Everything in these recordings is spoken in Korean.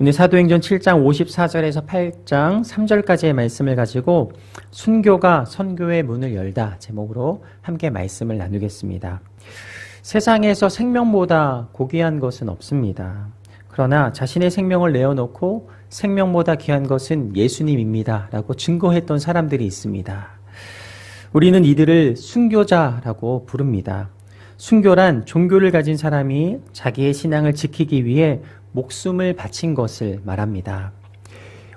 오늘 사도행전 7장 54절에서 8장 3절까지의 말씀을 가지고 순교가 선교의 문을 열다 제목으로 함께 말씀을 나누겠습니다. 세상에서 생명보다 고귀한 것은 없습니다. 그러나 자신의 생명을 내어놓고 생명보다 귀한 것은 예수님입니다 라고 증거했던 사람들이 있습니다. 우리는 이들을 순교자라고 부릅니다. 순교란 종교를 가진 사람이 자기의 신앙을 지키기 위해 목숨을 바친 것을 말합니다.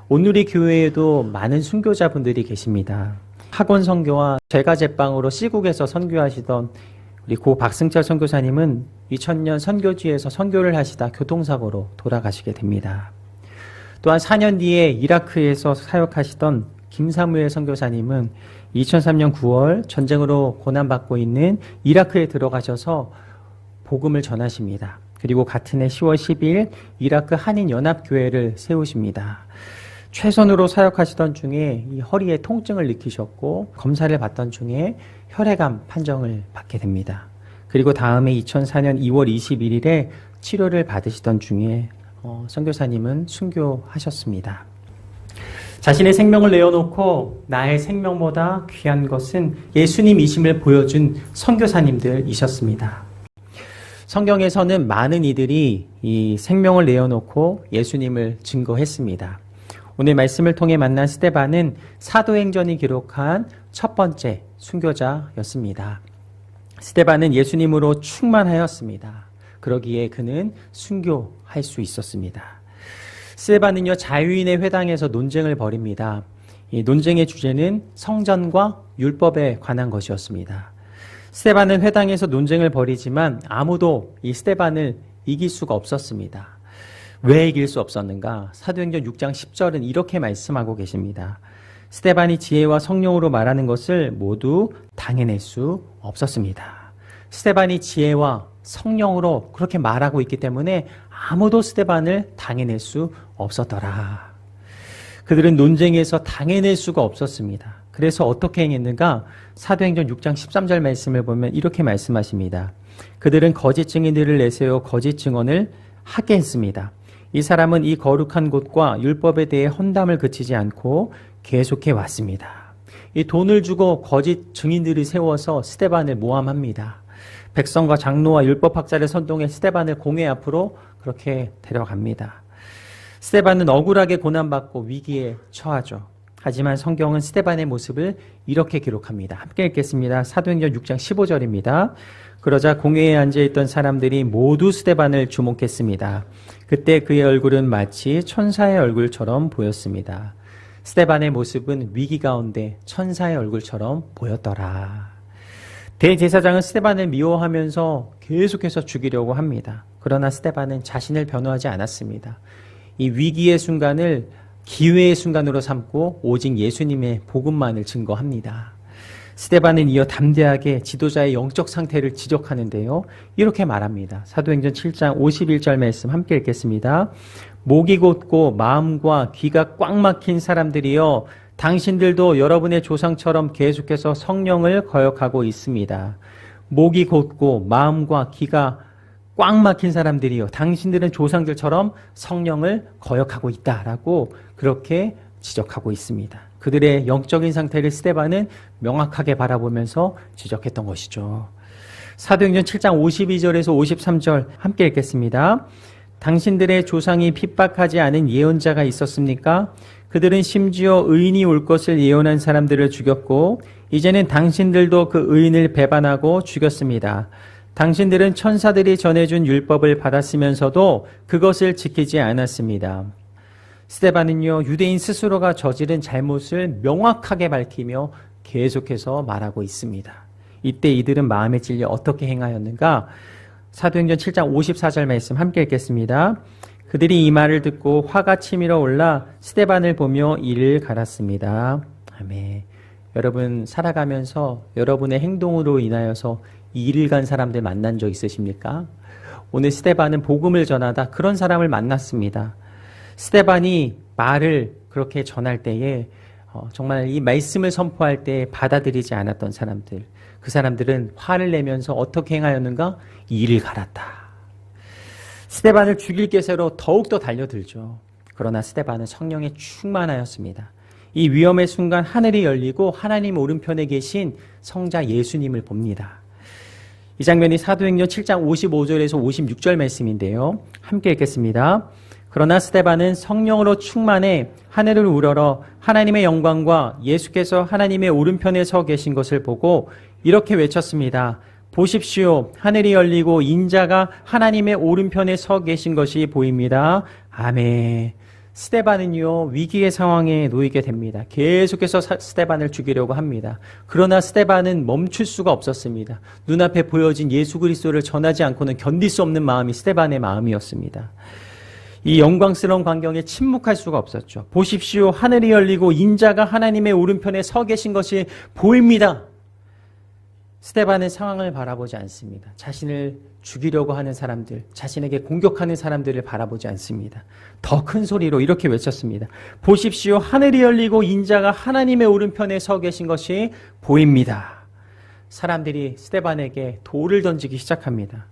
오늘 우리 교회에도 많은 순교자분들이 계십니다. 학원 선교와 제가제빵으로 시국에서 선교하시던 우리 고 박승철 선교사님은 2000년 선교지에서 선교를 하시다 교통사고로 돌아가시게 됩니다. 또한 4년 뒤에 이라크에서 사역하시던 김사무엘 선교사님은 2003년 9월 전쟁으로 고난받고 있는 이라크에 들어가셔서 복음을 전하십니다. 그리고 같은 해 10월 10일 이라크 한인연합교회를 세우십니다. 최선으로 사역하시던 중에 이 허리에 통증을 느끼셨고 검사를 받던 중에 혈액암 판정을 받게 됩니다. 그리고 다음에 2004년 2월 21일에 치료를 받으시던 중에 선교사님은 순교하셨습니다. 자신의 생명을 내어놓고 나의 생명보다 귀한 것은 예수님이심을 보여준 선교사님들이셨습니다. 성경에서는 많은 이들이 이 생명을 내어놓고 예수님을 증거했습니다. 오늘 말씀을 통해 만난 스데반은 사도행전이 기록한 첫 번째 순교자였습니다. 스데반은 예수님으로 충만하였습니다. 그러기에 그는 순교할 수 있었습니다. 스데반은요, 자유인의 회당에서 논쟁을 벌입니다. 이 논쟁의 주제는 성전과 율법에 관한 것이었습니다. 스데반은 회당에서 논쟁을 벌이지만 아무도 이 스데반을 이길 수가 없었습니다. 왜 이길 수 없었는가? 사도행전 6장 10절은 이렇게 말씀하고 계십니다. 스데반이 지혜와 성령으로 말하는 것을 모두 당해낼 수 없었습니다. 스데반이 지혜와 성령으로 그렇게 말하고 있기 때문에 아무도 스데반을 당해낼 수 없었더라. 그들은 논쟁에서 당해낼 수가 없었습니다. 그래서 어떻게 행했는가? 사도행전 6장 13절 말씀을 보면 이렇게 말씀하십니다. 그들은 거짓 증인들을 내세워 거짓 증언을 하게 했습니다. 이 사람은 이 거룩한 곳과 율법에 대해 헌담을 그치지 않고 계속해 왔습니다. 이 돈을 주고 거짓 증인들을 세워서 스데반을 모함합니다. 백성과 장로와 율법학자를 선동해 스데반을 공회 앞으로 그렇게 데려갑니다. 스데반은 억울하게 고난받고 위기에 처하죠. 하지만 성경은 스데반의 모습을 이렇게 기록합니다. 함께 읽겠습니다. 사도행전 6장 15절입니다. 그러자 공회에 앉아있던 사람들이 모두 스데반을 주목했습니다. 그때 그의 얼굴은 마치 천사의 얼굴처럼 보였습니다. 스데반의 모습은 위기 가운데 천사의 얼굴처럼 보였더라. 대제사장은 스데반을 미워하면서 계속해서 죽이려고 합니다. 그러나 스데반은 자신을 변호하지 않았습니다. 이 위기의 순간을 기회의 순간으로 삼고 오직 예수님의 복음만을 증거합니다. 스데반은 이어 담대하게 지도자의 영적 상태를 지적하는데요. 이렇게 말합니다. 사도행전 7장 51절 말씀 함께 읽겠습니다. 목이 곧고 마음과 귀가 꽉 막힌 사람들이여 당신들도 여러분의 조상처럼 계속해서 성령을 거역하고 있습니다. 목이 곧고 마음과 귀가 꽉 막힌 사람들이요. 당신들은 조상들처럼 성령을 거역하고 있다라고 그렇게 지적하고 있습니다. 그들의 영적인 상태를 스데반은 명확하게 바라보면서 지적했던 것이죠. 사도행전 7장 52절에서 53절 함께 읽겠습니다. 당신들의 조상이 핍박하지 않은 예언자가 있었습니까? 그들은 심지어 의인이 올 것을 예언한 사람들을 죽였고 이제는 당신들도 그 의인을 배반하고 죽였습니다. 당신들은 천사들이 전해준 율법을 받았으면서도 그것을 지키지 않았습니다. 스데반은요, 유대인 스스로가 저지른 잘못을 명확하게 밝히며 계속해서 말하고 있습니다. 이때 이들은 마음에 찔려 어떻게 행하였는가? 사도행전 7장 54절 말씀 함께 읽겠습니다. 그들이 이 말을 듣고 화가 치밀어 올라 스데반을 보며 이를 갈았습니다. 아멘. 여러분 살아가면서 여러분의 행동으로 인하여서 이를 간 사람들 만난 적 있으십니까? 오늘 스데반은 복음을 전하다 그런 사람을 만났습니다. 스데반이 말을 그렇게 전할 때에 정말 이 말씀을 선포할 때 받아들이지 않았던 사람들, 그 사람들은 화를 내면서 어떻게 행하였는가? 이를 갈았다. 스데반을 죽일 계세로 더욱더 달려들죠. 그러나 스데반은 성령에 충만하였습니다. 이 위험의 순간 하늘이 열리고 하나님 오른편에 계신 성자 예수님을 봅니다. 이 장면이 사도행전 7장 55절에서 56절 말씀인데요. 함께 읽겠습니다. 그러나 스데반은 성령으로 충만해 하늘을 우러러 하나님의 영광과 예수께서 하나님의 오른편에 서 계신 것을 보고 이렇게 외쳤습니다. 보십시오. 하늘이 열리고 인자가 하나님의 오른편에 서 계신 것이 보입니다. 아멘. 스데반은요, 위기의 상황에 놓이게 됩니다. 계속해서 스데반을 죽이려고 합니다. 그러나 스데반은 멈출 수가 없었습니다. 눈앞에 보여진 예수 그리스도를 전하지 않고는 견딜 수 없는 마음이 스데반의 마음이었습니다. 이 영광스러운 광경에 침묵할 수가 없었죠. 보십시오. 하늘이 열리고 인자가 하나님의 오른편에 서 계신 것이 보입니다. 스데반은 상황을 바라보지 않습니다. 자신을 죽이려고 하는 사람들, 자신에게 공격하는 사람들을 바라보지 않습니다. 더 큰 소리로 이렇게 외쳤습니다. 보십시오. 하늘이 열리고 인자가 하나님의 오른편에 서 계신 것이 보입니다. 사람들이 스데반에게 돌을 던지기 시작합니다.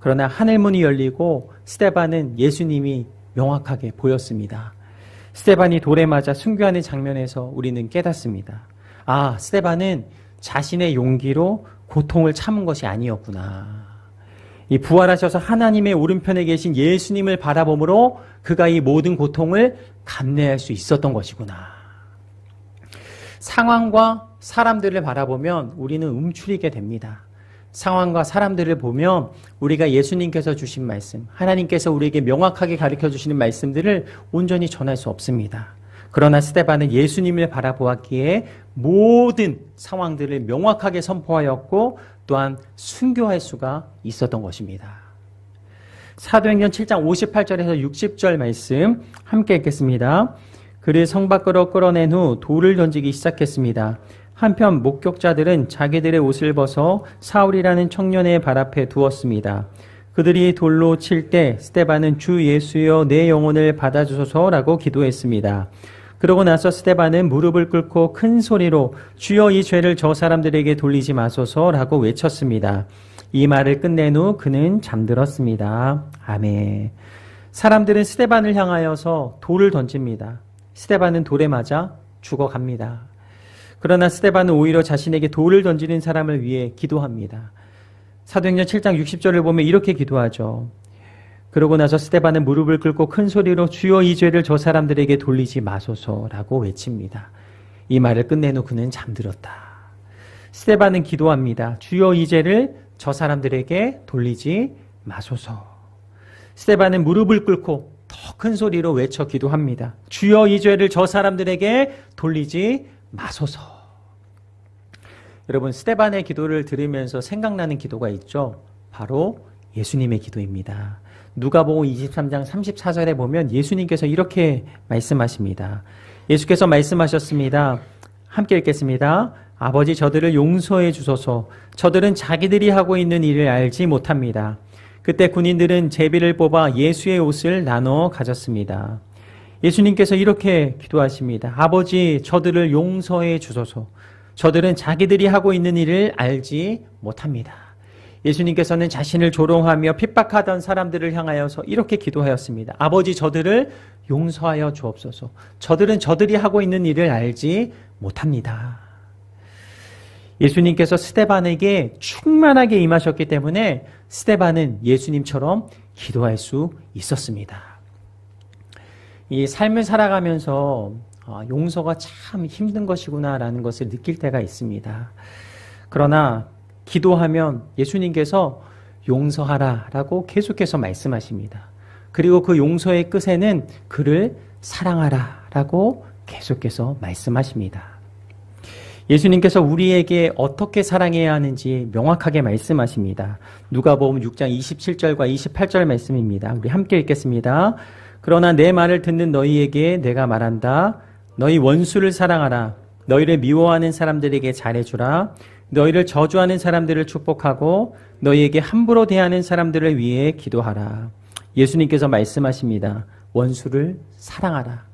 그러나 하늘문이 열리고 스데반은 예수님이 명확하게 보였습니다. 스데반이 돌에 맞아 순교하는 장면에서 우리는 깨닫습니다. 아, 스데반은 자신의 용기로 고통을 참은 것이 아니었구나. 이 부활하셔서 하나님의 오른편에 계신 예수님을 바라봄으로 그가 이 모든 고통을 감내할 수 있었던 것이구나. 상황과 사람들을 바라보면 우리는 움츠리게 됩니다. 상황과 사람들을 보면 우리가 예수님께서 주신 말씀, 하나님께서 우리에게 명확하게 가르쳐 주시는 말씀들을 온전히 전할 수 없습니다. 그러나 스데반은 예수님을 바라보았기에 모든 상황들을 명확하게 선포하였고 또한 순교할 수가 있었던 것입니다. 사도행전 7장 58절에서 60절 말씀 함께 읽겠습니다. 그를 성 밖으로 끌어낸 후 돌을 던지기 시작했습니다. 한편 목격자들은 자기들의 옷을 벗어 사울이라는 청년의 발 앞에 두었습니다. 그들이 돌로 칠 때 스데반은 주 예수여 내 영혼을 받아주소서라고 기도했습니다. 그러고 나서 스데반은 무릎을 꿇고 큰 소리로 주여 이 죄를 저 사람들에게 돌리지 마소서라고 외쳤습니다. 이 말을 끝낸 후 그는 잠들었습니다. 아멘. 사람들은 스데반을 향하여서 돌을 던집니다. 스데반은 돌에 맞아 죽어갑니다. 그러나 스데반은 오히려 자신에게 돌을 던지는 사람을 위해 기도합니다. 사도행전 7장 60절을 보면 이렇게 기도하죠. 그러고 나서 스데반은 무릎을 꿇고 큰 소리로 주여 이 죄를 저 사람들에게 돌리지 마소서라고 외칩니다. 이 말을 끝낸 후 그는 잠들었다. 스데반은 기도합니다. 주여 이 죄를 저 사람들에게 돌리지 마소서. 스데반은 무릎을 꿇고 더 큰 소리로 외쳐 기도합니다. 주여 이 죄를 저 사람들에게 돌리지 마소서. 여러분, 스데반의 기도를 들으면서 생각나는 기도가 있죠. 바로 예수님의 기도입니다. 누가복음 23장 34절에 보면 예수님께서 이렇게 말씀하십니다. 예수께서 말씀하셨습니다. 함께 읽겠습니다. 아버지 저들을 용서해 주소서. 저들은 자기들이 하고 있는 일을 알지 못합니다. 그때 군인들은 제비를 뽑아 예수의 옷을 나눠 가졌습니다. 예수님께서 이렇게 기도하십니다. 아버지 저들을 용서해 주소서. 저들은 자기들이 하고 있는 일을 알지 못합니다. 예수님께서는 자신을 조롱하며 핍박하던 사람들을 향하여서 이렇게 기도하였습니다. 아버지 저들을 용서하여 주옵소서. 저들은 저들이 하고 있는 일을 알지 못합니다. 예수님께서 스데반에게 충만하게 임하셨기 때문에 스데반은 예수님처럼 기도할 수 있었습니다. 이 삶을 살아가면서 용서가 참 힘든 것이구나라는 것을 느낄 때가 있습니다. 그러나 기도하면 예수님께서 용서하라라고 계속해서 말씀하십니다. 그리고 그 용서의 끝에는 그를 사랑하라라고 계속해서 말씀하십니다. 예수님께서 우리에게 어떻게 사랑해야 하는지 명확하게 말씀하십니다. 누가복음 6장 27절과 28절 말씀입니다. 우리 함께 읽겠습니다. 그러나 내 말을 듣는 너희에게 내가 말한다. 너희 원수를 사랑하라. 너희를 미워하는 사람들에게 잘해주라. 너희를 저주하는 사람들을 축복하고 너희에게 함부로 대하는 사람들을 위해 기도하라. 예수님께서 말씀하십니다. 원수를 사랑하라.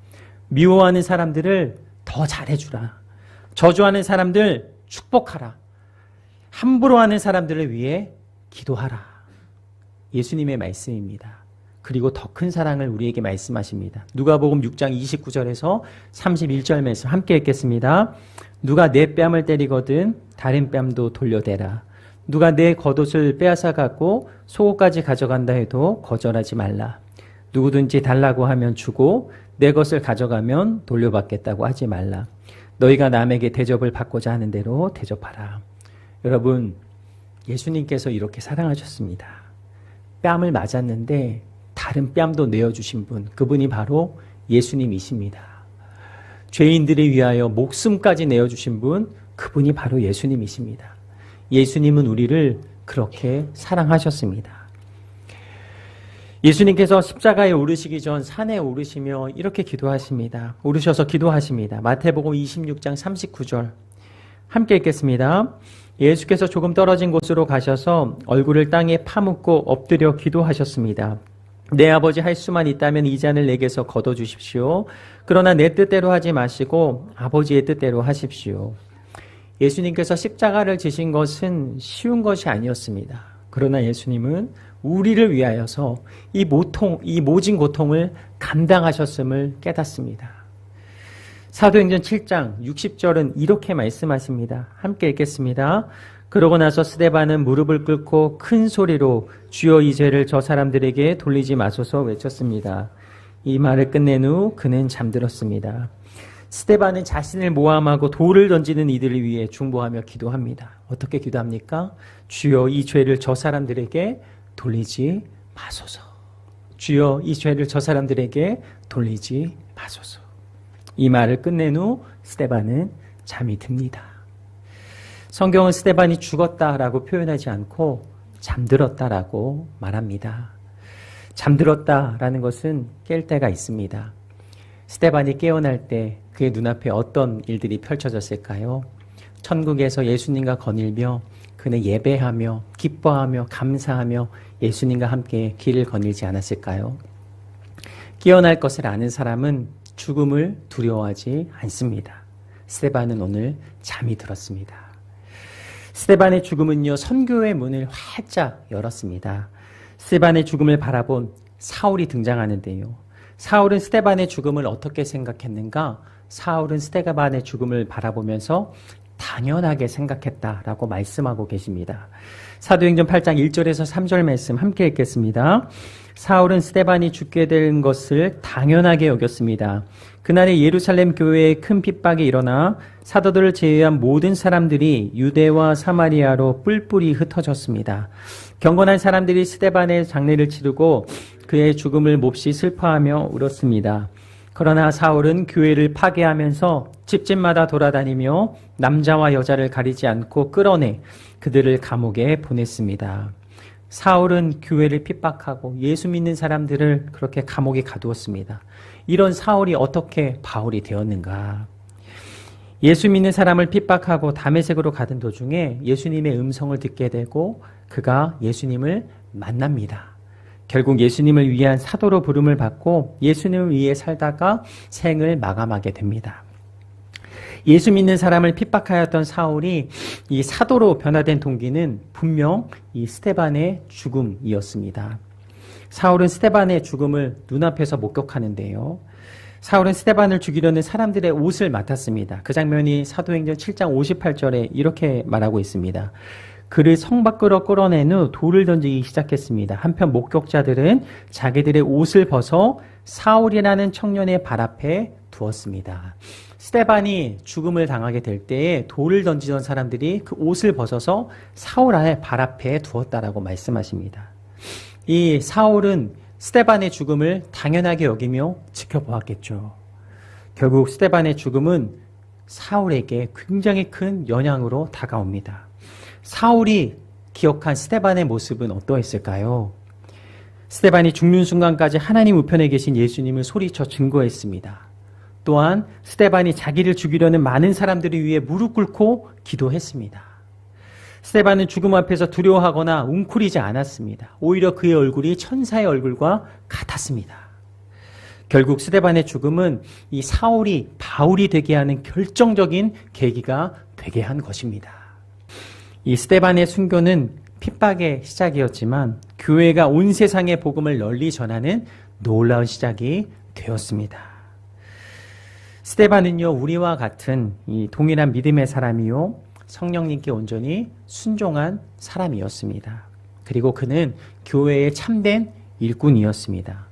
미워하는 사람들을 더 잘해주라. 저주하는 사람들 축복하라. 함부로 하는 사람들을 위해 기도하라. 예수님의 말씀입니다. 그리고 더 큰 사랑을 우리에게 말씀하십니다. 누가복음 6장 29절에서 31절 말씀 함께 읽겠습니다. 누가 내 뺨을 때리거든 다른 뺨도 돌려대라. 누가 내 겉옷을 빼앗아 갖고 속옷까지 가져간다 해도 거절하지 말라. 누구든지 달라고 하면 주고 내 것을 가져가면 돌려받겠다고 하지 말라. 너희가 남에게 대접을 받고자 하는 대로 대접하라. 여러분, 예수님께서 이렇게 사랑하셨습니다. 뺨을 맞았는데 다른 뺨도 내어주신 분, 그분이 바로 예수님이십니다. 죄인들을 위하여 목숨까지 내어주신 분, 그분이 바로 예수님이십니다. 예수님은 우리를 그렇게 사랑하셨습니다. 예수님께서 십자가에 오르시기 전 산에 오르시며 이렇게 기도하십니다. 오르셔서 기도하십니다. 마태복음 26장 39절 함께 읽겠습니다. 예수께서 조금 떨어진 곳으로 가셔서 얼굴을 땅에 파묻고 엎드려 기도하셨습니다. 내 아버지 할 수만 있다면 이 잔을 내게서 거둬주십시오. 그러나 내 뜻대로 하지 마시고 아버지의 뜻대로 하십시오. 예수님께서 십자가를 지신 것은 쉬운 것이 아니었습니다. 그러나 예수님은 우리를 위하여서 이 모진 고통을 감당하셨음을 깨닫습니다. 사도행전 7장 60절은 이렇게 말씀하십니다. 함께 읽겠습니다. 그러고 나서 스데반은 무릎을 꿇고 큰 소리로 주여 이 죄를 저 사람들에게 돌리지 마소서 외쳤습니다. 이 말을 끝낸 후 그는 잠들었습니다. 스데반은 자신을 모함하고 돌을 던지는 이들을 위해 중보하며 기도합니다. 어떻게 기도합니까? 주여 이 죄를 저 사람들에게 돌리지 마소서. 주여 이 죄를 저 사람들에게 돌리지 마소서. 이 말을 끝낸 후 스데반은 잠이 듭니다. 성경은 스데반이 죽었다라고 표현하지 않고 잠들었다라고 말합니다. 잠들었다라는 것은 깰 때가 있습니다. 스데반이 깨어날 때 그의 눈앞에 어떤 일들이 펼쳐졌을까요? 천국에서 예수님과 거닐며 그는 예배하며 기뻐하며 감사하며 예수님과 함께 길을 거닐지 않았을까요? 깨어날 것을 아는 사람은 죽음을 두려워하지 않습니다. 스데반은 오늘 잠이 들었습니다. 스데반의 죽음은요, 선교의 문을 활짝 열었습니다. 스데반의 죽음을 바라본 사울이 등장하는데요. 사울은 스데반의 죽음을 어떻게 생각했는가? 사울은 스데반의 죽음을 바라보면서 당연하게 생각했다라고 말씀하고 계십니다. 사도행전 8장 1절에서 3절 말씀 함께 읽겠습니다. 사울은 스데반이 죽게 된 것을 당연하게 여겼습니다. 그날에 예루살렘 교회에 큰 핍박이 일어나 사도들을 제외한 모든 사람들이 유대와 사마리아로 뿔뿔이 흩어졌습니다. 경건한 사람들이 스데반의 장례를 치르고 그의 죽음을 몹시 슬퍼하며 울었습니다. 그러나 사울은 교회를 파괴하면서 집집마다 돌아다니며 남자와 여자를 가리지 않고 끌어내 그들을 감옥에 보냈습니다. 사울은 교회를 핍박하고 예수 믿는 사람들을 그렇게 감옥에 가두었습니다. 이런 사울이 어떻게 바울이 되었는가? 예수 믿는 사람을 핍박하고 다메섹으로 가던 도중에 예수님의 음성을 듣게 되고 그가 예수님을 만납니다. 결국 예수님을 위한 사도로 부름을 받고 예수님을 위해 살다가 생을 마감하게 됩니다. 예수 믿는 사람을 핍박하였던 사울이 이 사도로 변화된 동기는 분명 이 스데반의 죽음이었습니다. 사울은 스데반의 죽음을 눈앞에서 목격하는데요. 사울은 스데반을 죽이려는 사람들의 옷을 맡았습니다. 그 장면이 사도행전 7장 58절에 이렇게 말하고 있습니다. 그를 성 밖으로 끌어낸 후 돌을 던지기 시작했습니다. 한편 목격자들은 자기들의 옷을 벗어 사울이라는 청년의 발 앞에 두었습니다. 스데반이 죽음을 당하게 될 때에 돌을 던지던 사람들이 그 옷을 벗어서 사울의 발 앞에 두었다라고 말씀하십니다. 이 사울은 스데반의 죽음을 당연하게 여기며 지켜보았겠죠. 결국 스데반의 죽음은 사울에게 굉장히 큰 영향으로 다가옵니다. 사울이 기억한 스데반의 모습은 어떠했을까요? 스데반이 죽는 순간까지 하나님 우편에 계신 예수님을 소리쳐 증거했습니다. 또한 스데반이 자기를 죽이려는 많은 사람들을 위해 무릎 꿇고 기도했습니다. 스데반은 죽음 앞에서 두려워하거나 웅크리지 않았습니다. 오히려 그의 얼굴이 천사의 얼굴과 같았습니다. 결국 스데반의 죽음은 이 사울이 바울이 되게 하는 결정적인 계기가 되게 한 것입니다. 이 스데반의 순교는 핍박의 시작이었지만 교회가 온 세상에 복음을 널리 전하는 놀라운 시작이 되었습니다. 스데반은요, 우리와 같은 이 동일한 믿음의 사람이요, 성령님께 온전히 순종한 사람이었습니다. 그리고 그는 교회의 참된 일꾼이었습니다.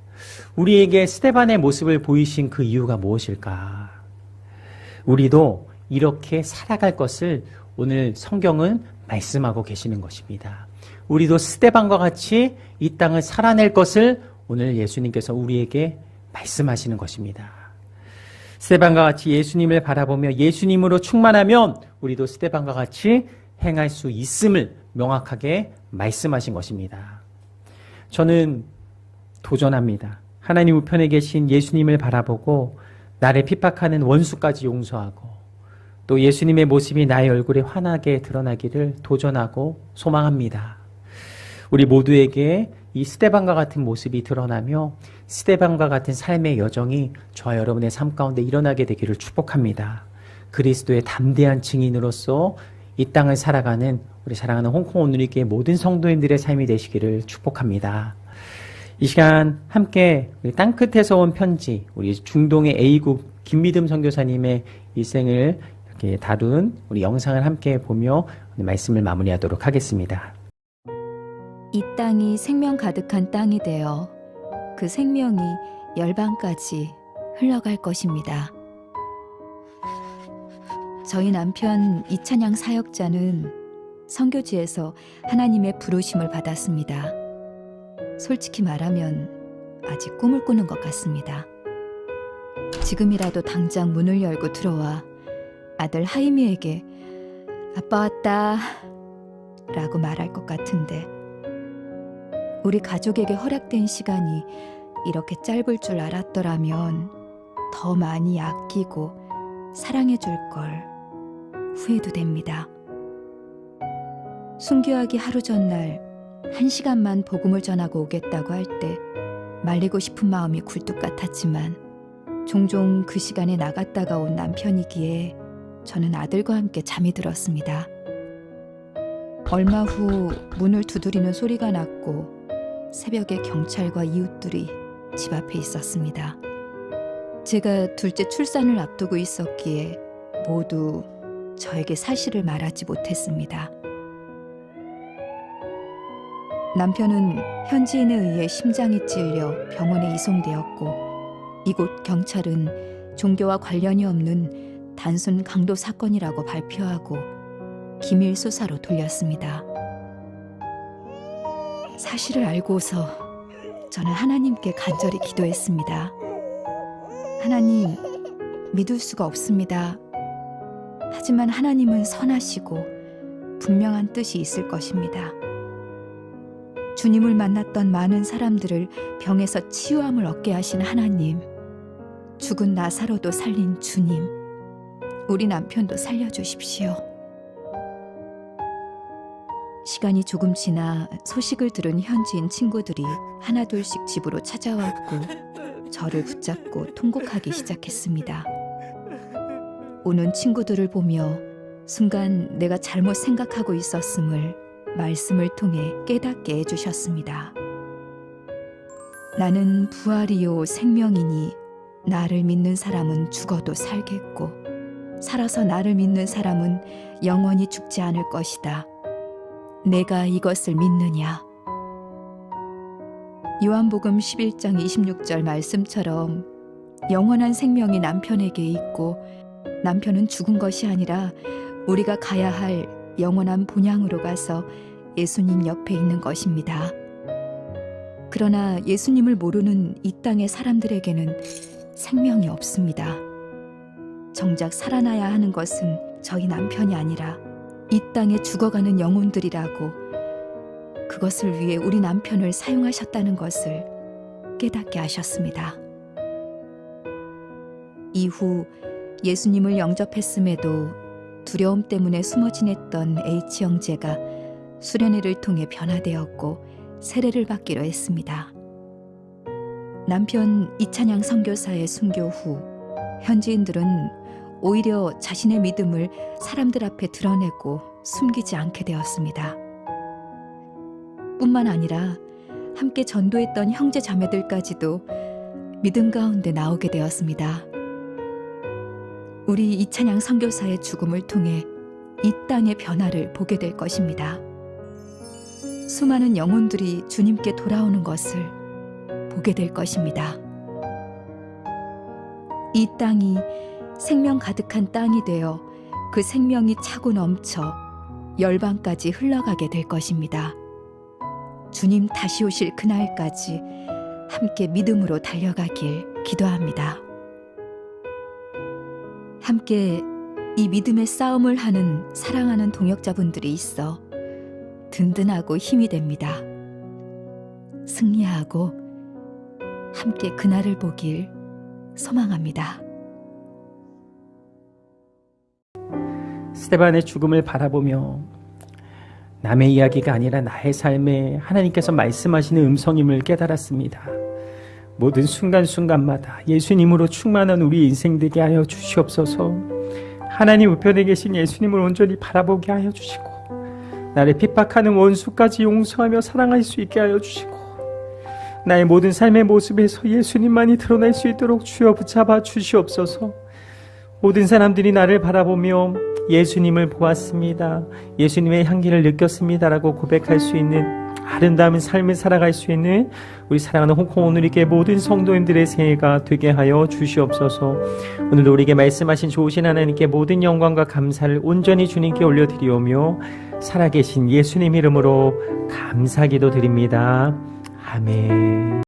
우리에게 스데반의 모습을 보이신 그 이유가 무엇일까? 우리도 이렇게 살아갈 것을 오늘 성경은 말씀하고 계시는 것입니다. 우리도 스데반과 같이 이 땅을 살아낼 것을 오늘 예수님께서 우리에게 말씀하시는 것입니다. 스데반과 같이 예수님을 바라보며 예수님으로 충만하면 우리도 스데반과 같이 행할 수 있음을 명확하게 말씀하신 것입니다. 저는 도전합니다. 하나님 우편에 계신 예수님을 바라보고 나를 핍박하는 원수까지 용서하고 또 예수님의 모습이 나의 얼굴에 환하게 드러나기를 도전하고 소망합니다. 우리 모두에게 이 스데반과 같은 모습이 드러나며 스데반과 같은 삶의 여정이 저와 여러분의 삶 가운데 일어나게 되기를 축복합니다. 그리스도의 담대한 증인으로서 이 땅을 살아가는 우리 사랑하는 홍콩 온누리교회 모든 성도님들의 삶이 되시기를 축복합니다. 이 시간 함께 우리 땅끝에서 온 편지, 우리 중동의 A국 김미듬 선교사님의 일생을 이렇게 다룬 우리 영상을 함께 보며 말씀을 마무리하도록 하겠습니다. 이 땅이 생명 가득한 땅이 되어 그 생명이 열방까지 흘러갈 것입니다. 저희 남편 이찬양 사역자는 선교지에서 하나님의 부르심을 받았습니다. 솔직히 말하면 아직 꿈을 꾸는 것 같습니다. 지금이라도 당장 문을 열고 들어와 아들 하이미에게 아빠 왔다 라고 말할 것 같은데 우리 가족에게 허락된 시간이 이렇게 짧을 줄 알았더라면 더 많이 아끼고 사랑해 줄 걸 후회도 됩니다. 순교하기 하루 전날 1시간만 복음을 전하고 오겠다고 할 때 말리고 싶은 마음이 굴뚝 같았지만 종종 그 시간에 나갔다가 온 남편이기에 저는 아들과 함께 잠이 들었습니다. 얼마 후 문을 두드리는 소리가 났고 새벽에 경찰과 이웃들이 집 앞에 있었습니다. 제가 둘째 출산을 앞두고 있었기에 모두 저에게 사실을 말하지 못했습니다. 남편은 현지인에 의해 심장이 찔려 병원에 이송되었고 이곳 경찰은 종교와 관련이 없는 단순 강도 사건이라고 발표하고 기밀 수사로 돌렸습니다. 사실을 알고서 저는 하나님께 간절히 기도했습니다. 하나님, 믿을 수가 없습니다. 하지만 하나님은 선하시고 분명한 뜻이 있을 것입니다. 주님을 만났던 많은 사람들을 병에서 치유함을 얻게 하신 하나님, 죽은 나사로도 살린 주님, 우리 남편도 살려주십시오. 시간이 조금 지나 소식을 들은 현지인 친구들이 하나둘씩 집으로 찾아왔고 저를 붙잡고 통곡하기 시작했습니다. 오는 친구들을 보며 순간 내가 잘못 생각하고 있었음을 말씀을 통해 깨닫게 해주셨습니다. 나는 부활이요 생명이니 나를 믿는 사람은 죽어도 살겠고 살아서 나를 믿는 사람은 영원히 죽지 않을 것이다. 내가 이것을 믿느냐? 요한복음 11장 26절 말씀처럼 영원한 생명이 남편에게 있고 남편은 죽은 것이 아니라 우리가 가야 할 영원한 본향으로 가서 예수님 옆에 있는 것입니다. 그러나 예수님을 모르는 이 땅의 사람들에게는 생명이 없습니다. 정작 살아나야 하는 것은 저희 남편이 아니라 이 땅에 죽어가는 영혼들이라고 그것을 위해 우리 남편을 사용하셨다는 것을 깨닫게 하셨습니다. 이후 예수님을 영접했음에도 두려움 때문에 숨어 지냈던 H 형제가 수련회를 통해 변화되었고 세례를 받기로 했습니다. 남편 이찬양 선교사의 순교 후 현지인들은 오히려 자신의 믿음을 사람들 앞에 드러내고 숨기지 않게 되었습니다. 뿐만 아니라 함께 전도했던 형제 자매들까지도 믿음 가운데 나오게 되었습니다. 우리 이찬양 선교사의 죽음을 통해 이 땅의 변화를 보게 될 것입니다. 수많은 영혼들이 주님께 돌아오는 것을 보게 될 것입니다. 이 땅이 생명 가득한 땅이 되어 그 생명이 차고 넘쳐 열방까지 흘러가게 될 것입니다. 주님 다시 오실 그날까지 함께 믿음으로 달려가길 기도합니다. 함께 이 믿음의 싸움을 하는 사랑하는 동역자분들이 있어 든든하고 힘이 됩니다. 승리하고 함께 그날을 보길 소망합니다. 스데반의 죽음을 바라보며 남의 이야기가 아니라 나의 삶에 하나님께서 말씀하시는 음성임을 깨달았습니다. 모든 순간순간마다 예수님으로 충만한 우리 인생 되게 하여 주시옵소서. 하나님 우편에 계신 예수님을 온전히 바라보게 하여 주시고 나를 핍박하는 원수까지 용서하며 사랑할 수 있게 하여 주시고 나의 모든 삶의 모습에서 예수님만이 드러날 수 있도록 주여 붙잡아 주시옵소서. 모든 사람들이 나를 바라보며 예수님을 보았습니다, 예수님의 향기를 느꼈습니다라고 고백할 수 있는 아름다운 삶을 살아갈 수 있는 우리 사랑하는 홍콩 오누리교회 모든 성도님들의 새해가 되게 하여 주시옵소서. 오늘도 우리에게 말씀하신 좋으신 하나님께 모든 영광과 감사를 온전히 주님께 올려드리오며 살아계신 예수님 이름으로 감사기도 드립니다. 아멘.